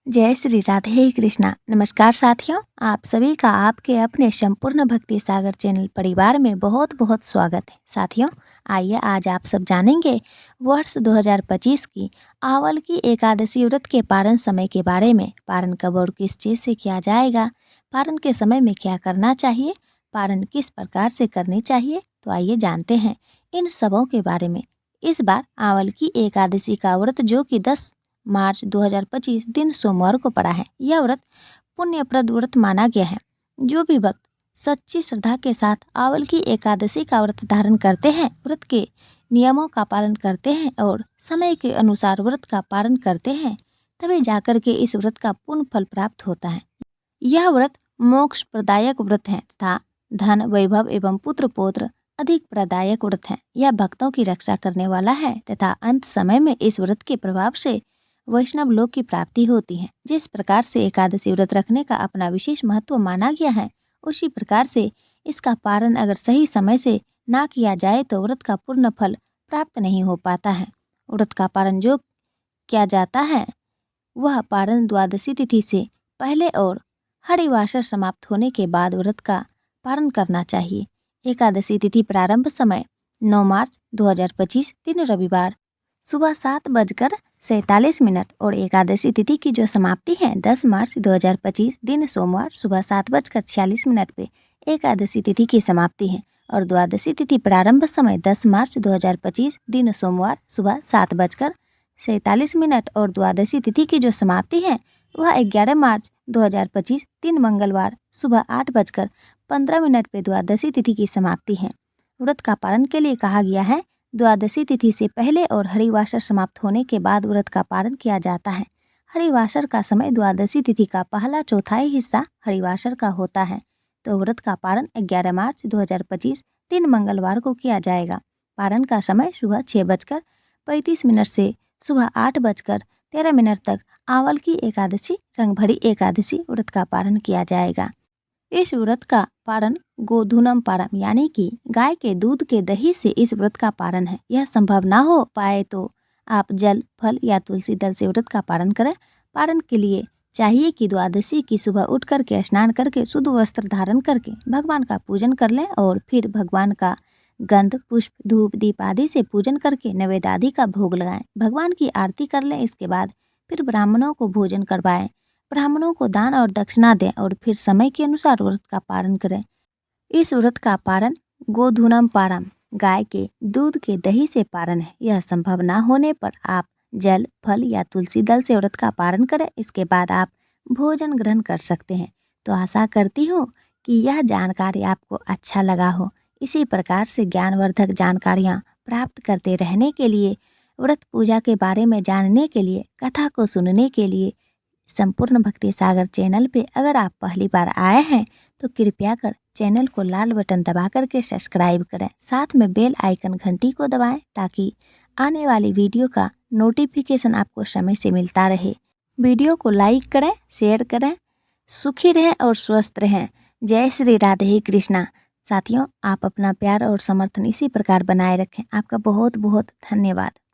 जय श्री राधे कृष्णा। नमस्कार साथियों, आप सभी का आपके अपने संपूर्ण भक्ति सागर चैनल परिवार में बहुत बहुत स्वागत है। साथियों, आइए आज आप सब जानेंगे वर्ष 2025 की आंवल की एकादशी व्रत के पारण समय के बारे में। पारण कब और किस चीज़ से किया जाएगा, पारण के समय में क्या करना चाहिए, पारण किस प्रकार से करनी चाहिए, तो आइए जानते हैं इन सबों के बारे में। इस बार आंवल की एकादशी का व्रत जो कि 10 मार्च 2025 दिन सोमवार को पड़ा है। यह व्रत पुण्यप्रद व्रत माना गया है। जो भी भक्त सच्ची श्रद्धा के साथ आंवल की एकादशी का व्रत धारण करते हैं, व्रत के नियमों का पालन करते हैं और समय के अनुसार व्रत का पालन करते हैं, तभी जाकर के इस व्रत का पूर्ण फल प्राप्त होता है। यह व्रत मोक्ष प्रदायक व्रत है तथा धन वैभव एवं पुत्र पौत्र अधिक प्रदायक व्रत है। यह भक्तों की रक्षा करने वाला है तथा अंत समय में इस व्रत के प्रभाव से वैष्णव लोक की प्राप्ति होती है। जिस प्रकार से एकादशी व्रत रखने का अपना विशेष महत्व माना गया है, उसी प्रकार से इसका पारण अगर सही समय से ना किया जाए तो व्रत का पूर्ण फल प्राप्त नहीं हो पाता है। व्रत का पारण जो किया जाता है वह पारण द्वादशी तिथि से पहले और हरिवासर समाप्त होने के बाद व्रत का पारण करना चाहिए। एकादशी तिथि प्रारंभ समय 9 मार्च 2025 दिन रविवार सुबह 7:47 और एकादशी तिथि की जो समाप्ति है 10 मार्च 2025 दिन सोमवार सुबह 7:46 पे एकादशी तिथि की समाप्ति है और द्वादशी तिथि प्रारंभ समय 10 मार्च 2025 दिन सोमवार सुबह 7:47 और द्वादशी तिथि की जो समाप्ति है वह 11 मार्च 2025 दिन मंगलवार सुबह 8:15 पे द्वादशी तिथि की समाप्ति है। व्रत का पालन के लिए कहा गया है। द्वादशी तिथि से पहले और हरिवासर समाप्त होने के बाद व्रत का पारण किया जाता है। हरिवासर का समय द्वादशी तिथि का पहला चौथाई हिस्सा हरिवासर का होता है, तो व्रत का पारण 11 मार्च 2025 दिन मंगलवार को किया जाएगा। पारण का समय सुबह 6:35 से सुबह 8:13 तक आंवल की एकादशी रंगभरी एकादशी व्रत का पारण किया जाएगा। इस व्रत का पारण गोधूनम पारण यानी कि गाय के दूध के दही से इस व्रत का पारण है। यह संभव ना हो पाए तो आप जल फल या तुलसी दल से व्रत का पारण करें। पारण के लिए चाहिए कि द्वादशी की सुबह उठ करके स्नान करके शुद्ध वस्त्र धारण करके भगवान का पूजन कर लें और फिर भगवान का गंध पुष्प धूप दीप आदि से पूजन करके नैवेद्य आदि का भोग लगाएं, भगवान की आरती कर लें। इसके बाद फिर ब्राह्मणों को भोजन करवाएं, ब्राह्मणों को दान और दक्षिणा दें और फिर समय के अनुसार व्रत का पारण करें। इस व्रत का पारण गोधूनम पारण गाय के दूध के दही से पारण है। यह संभव ना होने पर आप जल फल या तुलसी दल से व्रत का पारण करें। इसके बाद आप भोजन ग्रहण कर सकते हैं। तो आशा करती हूँ कि यह जानकारी आपको अच्छा लगा हो। इसी प्रकार से ज्ञानवर्धक जानकारियाँ प्राप्त करते रहने के लिए, व्रत पूजा के बारे में जानने के लिए, कथा को सुनने के लिए संपूर्ण भक्ति सागर चैनल पे अगर आप पहली बार आए हैं तो कृपया कर चैनल को लाल बटन दबा करके सब्सक्राइब करें, साथ में बेल आइकन घंटी को दबाएं ताकि आने वाली वीडियो का नोटिफिकेशन आपको समय से मिलता रहे। वीडियो को लाइक करें, शेयर करें। सुखी रहें और स्वस्थ रहें। जय श्री राधे कृष्णा। साथियों, आप अपना प्यार और समर्थन इसी प्रकार बनाए रखें। आपका बहुत बहुत धन्यवाद।